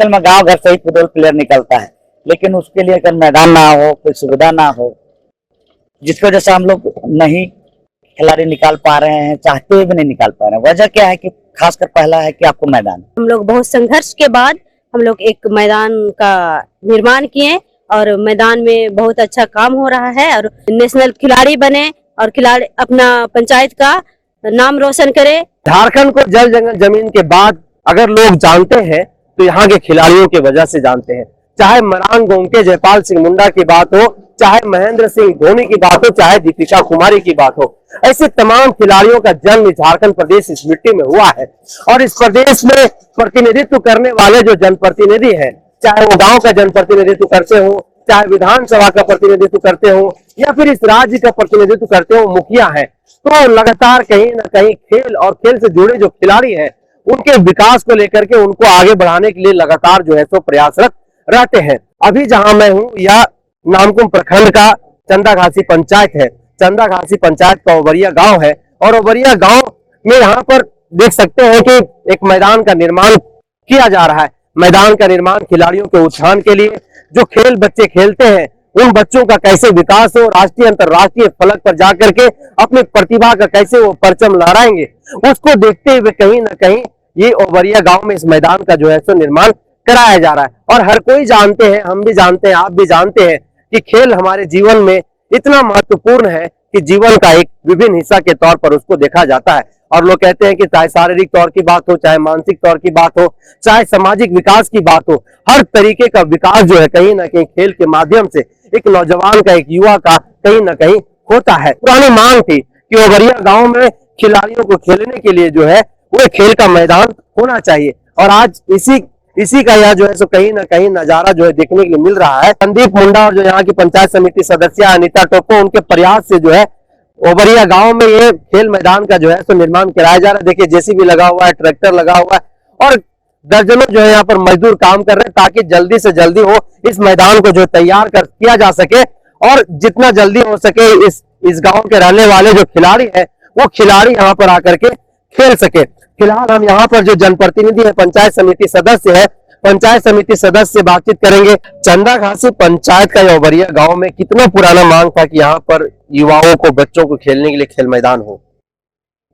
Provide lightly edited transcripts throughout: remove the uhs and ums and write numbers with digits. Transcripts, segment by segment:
Actual में गांव घर से ही फुटबॉल प्लेयर निकलता है, लेकिन उसके लिए अगर मैदान ना हो, कोई सुविधा ना हो, जिसकी वजह से हम लोग नहीं खिलाड़ी निकाल पा रहे हैं, चाहते हुए भी नहीं निकाल पा रहे हैं। वजह क्या है कि खासकर पहला है कि आपको मैदान। हम लोग बहुत संघर्ष के बाद हम लोग एक मैदान का निर्माण किए और मैदान में बहुत अच्छा काम हो रहा है और नेशनल खिलाड़ी बने और खिलाड़ी अपना पंचायत का नाम रोशन करे। झारखंड को जल जंगल जमीन के बाद अगर लोग जानते हैं तो यहाँ के खिलाड़ियों की वजह से जानते हैं। चाहे मरान गोमके जयपाल सिंह मुंडा की बात हो, चाहे महेंद्र सिंह धोनी की बात हो, चाहे दीपिका कुमारी की बात हो, ऐसे तमाम खिलाड़ियों का जन्म झारखंड प्रदेश इस मिट्टी में हुआ है। और इस प्रदेश में प्रतिनिधित्व करने वाले जो जनप्रतिनिधि हैं, चाहे वो गांव का जनप्रतिनिधित्व करते हो, चाहे विधानसभा का प्रतिनिधित्व करते हो, या फिर इस राज्य का प्रतिनिधित्व करते हो, मुखिया है, तो लगातार कहीं ना कहीं खेल और खेल से जुड़े जो खिलाड़ी हैं उनके विकास को लेकर के उनको आगे बढ़ाने के लिए लगातार जो है सो प्रयासरत रहते हैं। अभी जहां मैं हूं यह नामकुम प्रखंड का चंदा घासी पंचायत है। चंदा घासी पंचायत का ओबरिया गांव है और ओबरिया गांव में यहाँ पर देख सकते हैं कि एक मैदान का निर्माण किया जा रहा है। मैदान का निर्माण खिलाड़ियों के उत्थान के लिए, जो खेल बच्चे खेलते हैं उन बच्चों का कैसे विकास हो, राष्ट्रीय अंतर्राष्ट्रीय फलक पर जाकर के अपनी प्रतिभा का कैसे वो परचम लहराएंगे, उसको देखते हुए कहीं ना कहीं ये ओबरिया गांव में इस मैदान का जो है सो निर्माण कराया जा रहा है। और हर कोई जानते हैं, हम भी जानते हैं, आप भी जानते हैं कि खेल हमारे जीवन में इतना महत्वपूर्ण है कि जीवन का एक विभिन्न हिस्सा के तौर पर उसको देखा जाता है। और लोग कहते हैं कि चाहे शारीरिक तौर की बात हो, चाहे मानसिक तौर की बात हो, चाहे सामाजिक विकास की बात हो, हर तरीके का विकास जो है कहीं ना कहीं खेल के माध्यम से एक नौजवान का, एक युवा का कहीं ना कहीं होता है। पुरानी मांग थी कि ओबरिया गांव में खिलाड़ियों को खेलने के लिए जो है वो खेल का मैदान होना चाहिए। और आज इसी का यह जो है सो कहीं ना कहीं नजारा जो है देखने के लिए मिल रहा है। संदीप मुंडा और जो यहाँ की पंचायत समिति सदस्य अनिता टोपो, उनके प्रयास से जो है ओबरिया गांव में ये खेल मैदान का जो है सो निर्माण कराया जा रहा है। देखिए जेसीबी लगा हुआ है, ट्रैक्टर लगा हुआ है और दर्जनों जो है यहाँ पर मजदूर काम कर रहे हैं ताकि जल्दी से जल्दी हो इस मैदान को जो तैयार कर किया जा सके और जितना जल्दी हो सके इस गांव के रहने वाले जो खिलाड़ी है वो खिलाड़ी यहाँ पर आकर के खेल सके। फिलहाल हम यहाँ पर जो जनप्रतिनिधि है, पंचायत समिति सदस्य है, पंचायत समिति सदस्य से बातचीत करेंगे। चंदा घासी पंचायत का ओबरिया गांव में कितना पुराना मांग था कि यहाँ पर युवाओं को, बच्चों को खेलने के लिए खेल मैदान हो?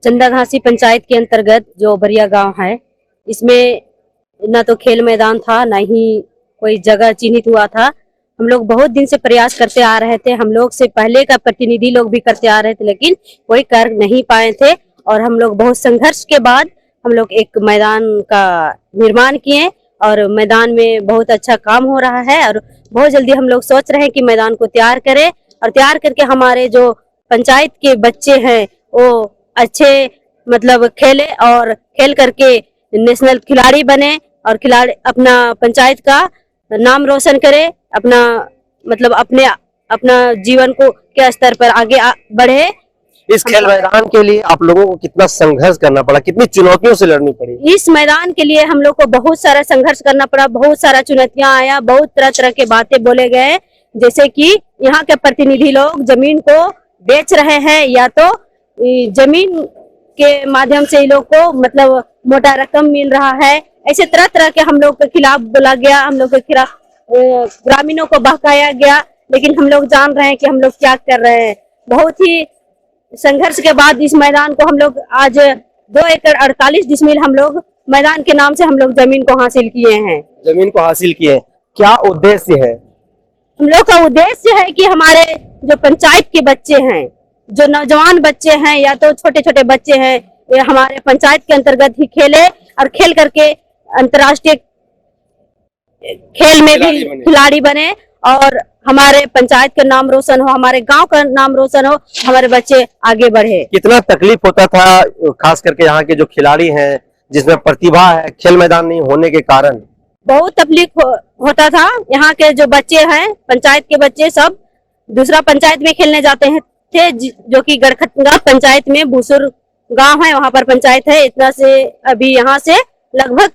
चंदा घासी पंचायत के अंतर्गत जो ओबरिया गांव है, इसमें न तो खेल मैदान था, न ही कोई जगह चिन्हित हुआ था। हम लोग बहुत दिन से प्रयास करते आ रहे थे, हम लोग से पहले का प्रतिनिधि लोग भी करते आ रहे थे, लेकिन कोई कर नहीं पाए थे। और हम लोग बहुत संघर्ष के बाद हम लोग एक मैदान का निर्माण किए और मैदान में बहुत अच्छा काम हो रहा है और बहुत जल्दी हम लोग सोच रहे हैं कि मैदान को तैयार करें और तैयार करके हमारे जो पंचायत के बच्चे हैं वो अच्छे मतलब खेले और खेल करके नेशनल खिलाड़ी बने और खिलाड़ी अपना पंचायत का नाम रोशन करे, अपना मतलब अपना जीवन को के स्तर पर आगे बढ़े। इस खेल मैदान के लिए आप लोगों को कितना संघर्ष करना पड़ा, कितनी चुनौतियों से लड़नी पड़ी? इस मैदान के लिए हम लोग को बहुत सारा संघर्ष करना पड़ा, बहुत सारा चुनौतियां आया, बहुत तरह तरह के बातें बोले गए। जैसे कि यहाँ के प्रतिनिधि लोग जमीन को बेच रहे हैं या तो जमीन के माध्यम से इन लोग को मतलब मोटा रकम मिल रहा है, ऐसे तरह तरह के हम लोग के खिलाफ बोला गया, हम लोग के खिलाफ ग्रामीणों को बहकाया गया। लेकिन हम लोग जान रहे हैं कि हम लोग क्या कर रहे हैं। बहुत ही संघर्ष के बाद इस मैदान को हम लोग आज 2 एकड़ 48 डिसमिल हम लोग मैदान के नाम से हम लोग जमीन को हासिल किए हैं। जमीन को हासिल किए, क्या उद्देश्य है? हम लोग का उद्देश्य है कि हमारे जो पंचायत के बच्चे हैं, जो नौजवान बच्चे हैं या तो छोटे छोटे बच्चे हैं, ये हमारे पंचायत के अंतर्गत ही खेले और खेल करके अंतर्राष्ट्रीय खेल में भी खिलाड़ी बने और हमारे पंचायत का नाम रोशन हो, हमारे गांव का नाम रोशन हो, हमारे बच्चे आगे बढ़े। कितना तकलीफ होता था खास करके यहाँ के जो खिलाड़ी हैं जिसमें प्रतिभा है, खेल मैदान नहीं होने के कारण? बहुत तकलीफ होता था। यहाँ के जो बच्चे हैं, पंचायत के बच्चे सब दूसरा पंचायत में खेलने जाते हैं थे, जो कि गढ़खतगा पंचायत में भूसुर गांव है, वहां पर पंचायत है। इतना से अभी यहाँ से लगभग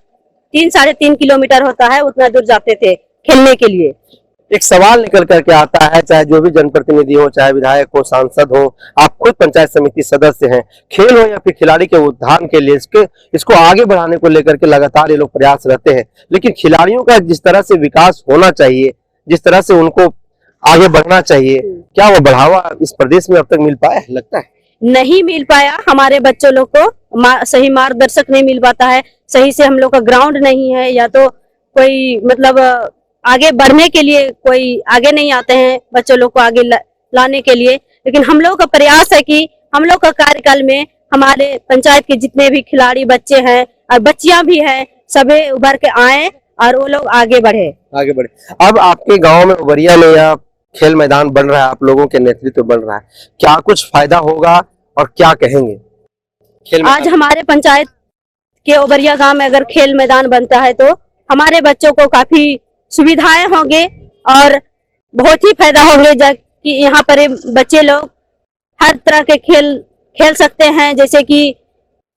3 साढ़े 3 किलोमीटर होता है, उतना दूर जाते थे खेलने के लिए। एक सवाल निकल करके आता है, चाहे जो भी जनप्रतिनिधि हो, चाहे विधायक हो, सांसद हो, आप खुद पंचायत समिति सदस्य हैं, खेल हो या फिर खिलाड़ी के उत्थान के लिए इसको आगे बढ़ाने को लेकर के लगातार ये लोग प्रयास रहते हैं, लेकिन खिलाड़ियों का जिस तरह से विकास होना चाहिए, जिस तरह से उनको आगे बढ़ना चाहिए, क्या वो बढ़ावा इस प्रदेश में अब तक मिल पाया है? लगता है नहीं मिल पाया। हमारे बच्चों लोग को सही मार्गदर्शक नहीं मिल पाता है, सही से हम लोग का ग्राउंड नहीं है, या तो कोई मतलब आगे बढ़ने के लिए कोई आगे नहीं आते हैं बच्चों लोग को आगे लाने के लिए। लेकिन हम लोग का प्रयास है कि हम लोग का कार्यकाल में हमारे पंचायत के जितने भी खिलाड़ी बच्चे हैं और बच्चियां भी हैं, सभी उभर के आए और वो लोग आगे बढ़े। अब आपके गांव में उबरिया में या खेल मैदान बन रहा है, आप लोगों के नेतृत्व बन रहा है, क्या कुछ फायदा होगा और क्या कहेंगे? खेल आज हमारे पंचायत के उबरिया गांव में अगर खेल मैदान बनता है तो हमारे बच्चों को काफी सुविधाएं होंगे और बहुत ही फायदा होंगे, कि यहाँ पर बच्चे लोग हर तरह के खेल खेल सकते हैं, जैसे कि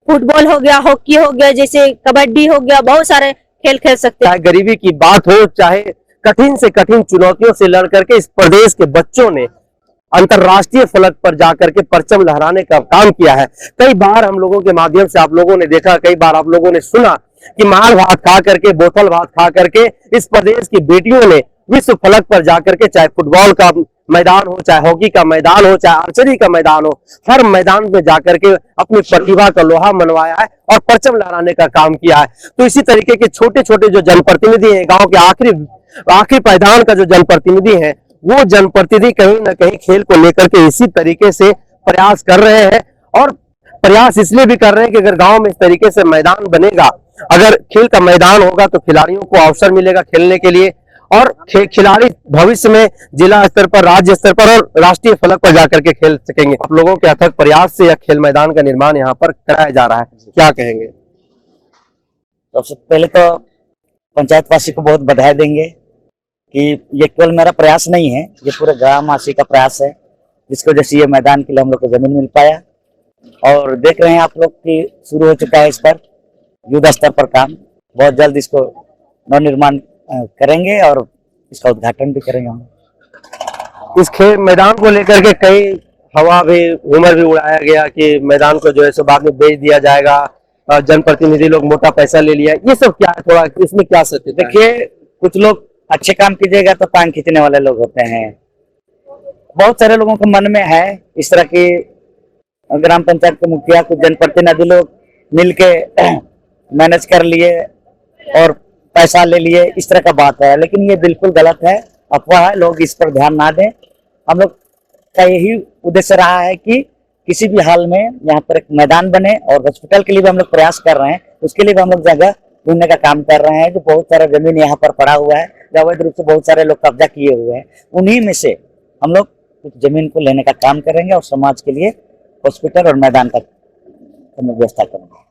फुटबॉल हो गया, हॉकी हो गया, जैसे कबड्डी हो गया, बहुत सारे खेल खेल सकते हैं। चाहे गरीबी की बात हो, चाहे कठिन से कठिन चुनौतियों से लड़ करके इस प्रदेश के बच्चों ने अंतरराष्ट्रीय फलक पर जाकर के परचम लहराने का काम किया है। कई बार हम लोगों के माध्यम से आप लोगों ने देखा, कई बार आप लोगों ने सुना कि मार भात खा करके, बोतल भात खा करके इस प्रदेश की बेटियों ने विश्व फलक पर जाकर के, चाहे फुटबॉल का मैदान हो, चाहे हॉकी का मैदान हो, चाहे आर्चरी का मैदान हो, हर मैदान में जाकर के अपनी प्रतिभा का लोहा मनवाया है और परचम लहराने का काम किया है। तो इसी तरीके के छोटे छोटे जो जनप्रतिनिधि हैं, गांव के आखिरी पायदान का जो जनप्रतिनिधि है, वो जनप्रतिनिधि कहीं ना कहीं खेल को लेकर के इसी तरीके से प्रयास कर रहे हैं। और प्रयास इसलिए भी कर रहे हैं कि अगर गांव में इस तरीके से मैदान बनेगा, अगर खेल का मैदान होगा तो खिलाड़ियों को अवसर मिलेगा खेलने के लिए, और खिलाड़ी भविष्य में जिला स्तर पर, राज्य स्तर पर और राष्ट्रीय फलक पर जाकर के खेल सकेंगे। आप लोगों के अथक प्रयास से यह खेल मैदान का निर्माण यहाँ पर कराया जा रहा है, क्या कहेंगे? सबसे पहले तो पंचायतवासी को बहुत बधाई देंगे कि ये केवल मेरा प्रयास नहीं है, ये पूरे ग्रामवासी का प्रयास है, जिसकी वजह से ये मैदान के लिए हम लोग को जमीन मिल पाया। और देख रहे हैं आप लोग कि शुरू हो चुका है इस पर युद्ध स्तर पर काम, बहुत जल्द इसको नवनिर्माण करेंगे और इसका उद्घाटन भी करेंगे हम। इस खेल मैदान को लेकर के कई हवा भी, उमर भी उड़ाया गया कि मैदान को जो है सो बाद में बेच दिया जाएगा, जनप्रतिनिधि लोग मोटा पैसा ले लिया, ये सब क्या है, थोड़ा इसमें क्या सत्य? देखिए, कुछ लोग अच्छे काम कीजिएगा तो टांग खींचने वाले लोग होते हैं। बहुत सारे लोगों के मन में है इस तरह की, ग्राम पंचायत के मुखिया, कुछ जनप्रतिनिधि लोग मिलके मैनेज कर लिए और पैसा ले लिए, इस तरह का बात है, लेकिन ये बिल्कुल गलत है, अफवाह है, लोग इस पर ध्यान ना दें। हम लोग का यही उद्देश्य रहा है कि किसी भी हाल में यहाँ पर एक मैदान बने, और हॉस्पिटल के लिए भी हम लोग प्रयास कर रहे हैं, उसके लिए भी हम लोग जगह ढूंढने का काम कर रहे हैं। जो बहुत सारा जमीन यहाँ पर पड़ा हुआ है, अवैध रूप से बहुत सारे लोग कब्जा किए हुए हैं, उन्हीं में से हम लोग कुछ जमीन को लेने का काम करेंगे और समाज के लिए हॉस्पिटल और मैदान का व्यवस्था करेंगे।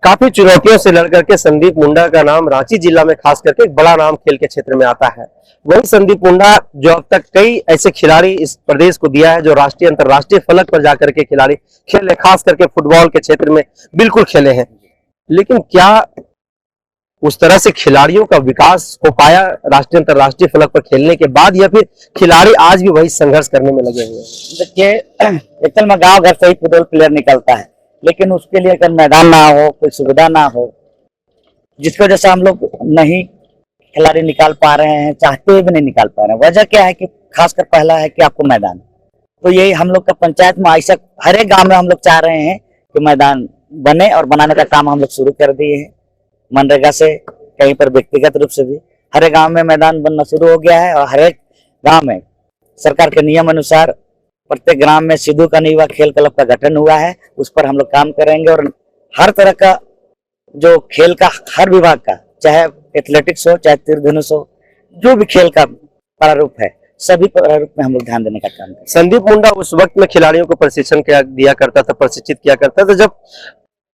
काफी चुनौतियों से लड़कर के संदीप मुंडा का नाम रांची जिला में खास करके एक बड़ा नाम खेल के क्षेत्र में आता है। वही संदीप मुंडा जो अब तक कई ऐसे खिलाड़ी इस प्रदेश को दिया है जो राष्ट्रीय अंतरराष्ट्रीय फलक पर जाकर के खिलाड़ी खेले, खास करके फुटबॉल के क्षेत्र में बिल्कुल खेले हैं। लेकिन क्या उस तरह से खिलाड़ियों का विकास हो पाया राष्ट्रीय अंतरराष्ट्रीय फलक पर खेलने के बाद, या फिर खिलाड़ी आज भी वही संघर्ष करने में लगे हुए हैं? देखिए, एक में गाँव घर से ही फुटबॉल प्लेयर निकलता है, लेकिन उसके लिए अगर मैदान ना हो, कोई सुविधा ना हो, जिसकी वजह से हम लोग नहीं खिलाड़ी निकाल पा रहे हैं, चाहते हुए भी नहीं निकाल पा रहे हैं। वजह क्या है कि खासकर पहला है कि आपको मैदान, तो यही हम लोग का पंचायत में ऐसा हर एक गांव में हम लोग चाह रहे हैं कि मैदान बने, और बनाने का काम हम लोग शुरू कर दिए हैं। मनरेगा से, कहीं पर व्यक्तिगत रूप से भी हर एक गाँव में मैदान बनना शुरू हो गया है, और हर एक गाँव में सरकार के नियम अनुसार प्रत्येक ग्राम में सिद्धू का युवा खेल क्लब का गठन हुआ है, उस पर हम लोग काम करेंगे। और हर तरह का जो खेल का हर विभाग का, चाहे एथलेटिक्स हो, चाहे तीर धनुष हो, जो भी खेल का प्रारूप है, सभी प्रारूप में हम लोग ध्यान देने का काम करेंगे। संदीप मुंडा उस वक्त में खिलाड़ियों को प्रशिक्षण दिया करता था, प्रशिक्षित किया करता था जब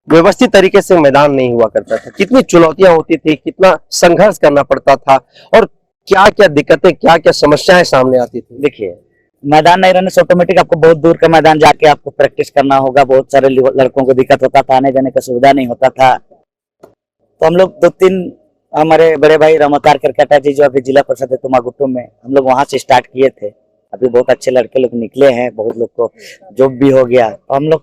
व्यवस्थित तरीके से मैदान नहीं हुआ करता था। कितनी चुनौतियां होती थी, कितना संघर्ष करना पड़ता था, और क्या क्या दिक्कतें, क्या क्या समस्याएं सामने आती थी? देखिए, मैदान नहीं रहने से ऑटोमेटिक आपको बहुत दूर का मैदान जाके आपको प्रैक्टिस करना होगा। बहुत सारे लड़कों को दिक्कत होता था, आने जाने का सुविधा नहीं होता था। तो हम लोग 2-3 हमारे बड़े भाई रमाकार करकटा जी जो अभी जिला परिषद है तुमागुट्टू में, हम लोग वहां से स्टार्ट किए थे। अभी बहुत अच्छे लड़के लोग निकले हैं, बहुत लोग को जॉब भी हो गया। तो हम लोग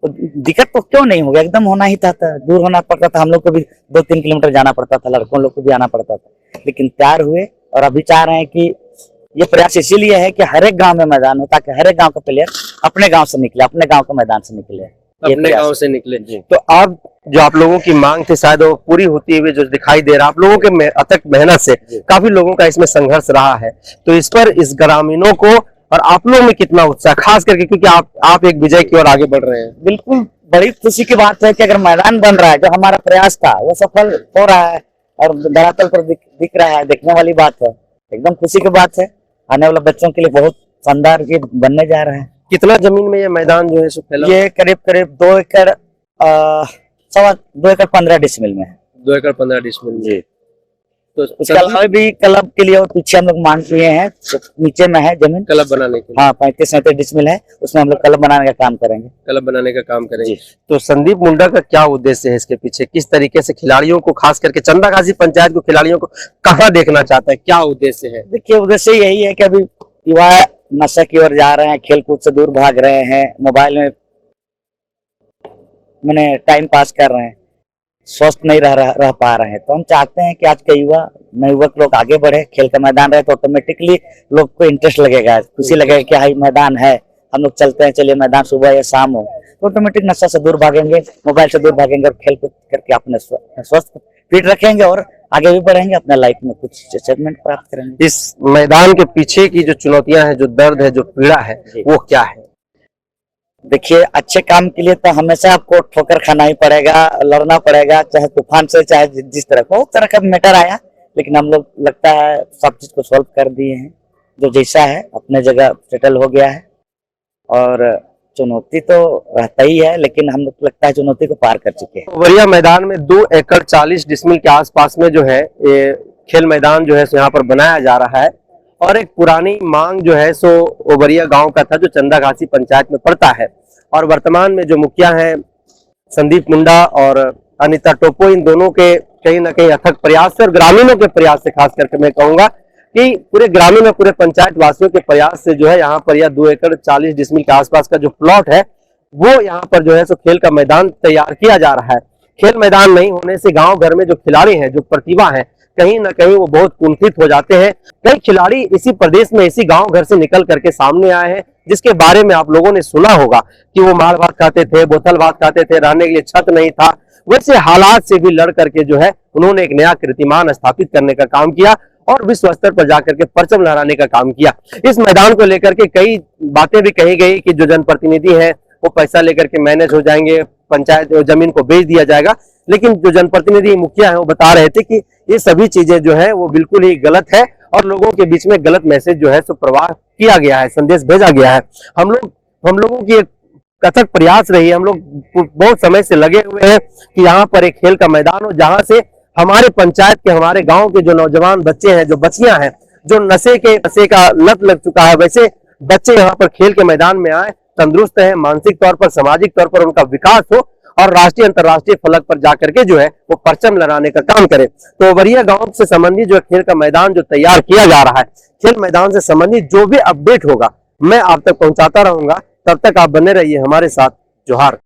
तो दिक्कत तो क्यों नहीं हो गया, एकदम होना ही था, दूर होना पड़ता था, हम लोग को भी 2-3 किलोमीटर जाना पड़ता था, लड़कों लोग को भी आना पड़ता था, लेकिन तैयार हुए। और अभी चाह रहे हैं कि ये प्रयास इसीलिए है कि हर एक गांव में मैदान हो, ताकि हर एक गांव का प्लेयर अपने गांव से निकले, अपने गांव के मैदान से निकले, अपने गांव से निकले। तो आप जो आप लोगों की मांग थी शायद वो पूरी होती हुई जो दिखाई दे रहा, आप लोगों के अथक मेहनत से काफी लोगों का इसमें संघर्ष रहा है। तो इस पर इस ग्रामीणों को और आप लोगों में कितना उत्साह, खास करके क्योंकि आप एक विजय की ओर आगे बढ़ रहे हैं। बिल्कुल बड़ी खुशी की बात है कि अगर मैदान बन रहा है, जो हमारा प्रयास था वो सफल हो रहा है और धरातल पर दिख रहा है, देखने वाली बात है, एकदम खुशी की बात है। आने वाले बच्चों के लिए बहुत शानदार ये बनने जा रहा है। कितना जमीन में ये मैदान जो है सो फैला? ये करीब 2 एकड़ 2 एकड़ 15 डिसमिल में है। 2 एकड़ 15 डिसमिल में। जी। तो उसके अलावा भी क्लब के लिए और पीछे हम लोग मांग किए हैं, तो नीचे में है जमीन क्लब बनाने के लिए। हाँ 35-37 डिसमिल है, उसमें हम लोग क्लब बनाने का काम करेंगे। क्लब बनाने का काम करेंगे। जी। तो संदीप मुंडा का क्या उद्देश्य है इसके पीछे, किस तरीके से खिलाड़ियों को, खास करके चंदागाजी पंचायत को, खिलाड़ियों को कहाँ देखना चाहता है, क्या उद्देश्य है? देखिए उद्देश्य यही है कि अभी युवा नशा की ओर जा रहे हैं, खेल कूद से दूर भाग रहे हैं, मोबाइल में मैंने टाइम पास कर रहे हैं, स्वस्थ नहीं रह पा रहे हैं। तो हम चाहते हैं कि आज के युवक लोग आगे बढ़े, खेल का मैदान रहे तो ऑटोमेटिकली लोग को इंटरेस्ट लगेगा, खुशी लगेगा कि हाई मैदान है, हम लोग चलते हैं, चलिए मैदान सुबह या शाम हो, तो ऑटोमेटिक नशा से दूर भागेंगे, मोबाइल से दूर भागेंगे और खेल कूद करके अपने स्वस्थ फिट रखेंगे और आगे भी बढ़ेंगे, अपने लाइफ में कुछ अचीवमेंट प्राप्त करेंगे। इस मैदान के पीछे की जो चुनौतियां हैं, जो दर्द है, जो पीड़ा है, वो क्या है? देखिए अच्छे काम के लिए तो हमेशा आपको ठोकर खाना ही पड़ेगा, लड़ना पड़ेगा, चाहे तूफान से, चाहे जिस तरह को तरह का मैटर आया, लेकिन हम लोग लगता है सब चीज को सॉल्व कर दिए हैं, जो जैसा है अपने जगह सेटल हो गया है। और चुनौती तो रहता ही है, लेकिन हम लोग लगता है चुनौती को पार कर चुके हैं। वरिया मैदान में 2 एकड़ 40 डिसमिल के आसपास में जो है ये खेल मैदान जो है सो यहाँ पर बनाया जा रहा है। और एक पुरानी मांग जो है सो ओबरिया गांव का था, जो चंदागासी पंचायत में पड़ता है। और वर्तमान में जो मुखिया हैं संदीप मुंडा और अनिता टोपो, इन दोनों के कहीं ना कहीं अथक प्रयास से और ग्रामीणों के प्रयास से, खास करके मैं कहूंगा कि पूरे ग्रामीण में, पूरे पंचायत वासियों के प्रयास से जो है यहाँ पर यह 2 एकड़ 40 डिसमिल के आसपास का जो प्लॉट है, वो यहाँ पर जो है सो खेल का मैदान तैयार किया जा रहा है। खेल मैदान नहीं होने से गांव घर में जो खिलाड़ी हैं, जो प्रतिभा है, कहीं ना कहीं वो बहुत कुंठित हो जाते हैं। कई खिलाड़ी इसी प्रदेश में, इसी गांव घर से निकल करके सामने आए हैं, जिसके बारे में आप लोगों ने सुना होगा कि वो मार भात खाते थे, बोतल भात खाते थे, रहने के लिए छत नहीं था। वैसे हालात से भी लड़ करके जो है उन्होंने एक नया कीर्तिमान स्थापित करने का काम किया और विश्व स्तर पर जाकर के परचम लहराने का काम किया। इस मैदान को लेकर के कई बातें भी कही गई कि जो जनप्रतिनिधि है वो पैसा लेकर के मैनेज हो जाएंगे, पंचायत जमीन को बेच दिया जाएगा, लेकिन जो जनप्रतिनिधि मुखिया है वो बता रहे थे कि ये सभी चीजें जो है वो बिल्कुल ही गलत है और लोगों के बीच में गलत मैसेज जो है सो प्रवाह किया गया है, संदेश भेजा गया है। हम लोगों की एक कथक प्रयास रही है, हम लोग बहुत समय से लगे हुए हैं कि यहाँ पर एक खेल का मैदान हो, जहां से हमारे पंचायत के, हमारे गांव के जो नौजवान बच्चे हैं, जो बच्चियां हैं, जो नशे का लत लग चुका है, वैसे बच्चे यहाँ पर खेल के मैदान में आए, तंदुरुस्त है, मानसिक तौर पर, सामाजिक तौर पर उनका विकास हो और राष्ट्रीय अंतर्राष्ट्रीय फलक पर जाकर के जो है वो परचम लहराने का काम करे। तो वरिया गांव से संबंधित जो खेल का मैदान जो तैयार किया जा रहा है, खेल मैदान से संबंधित जो भी अपडेट होगा मैं आप तक पहुंचाता रहूंगा। तब तक आप बने रहिए हमारे साथ। जोहार।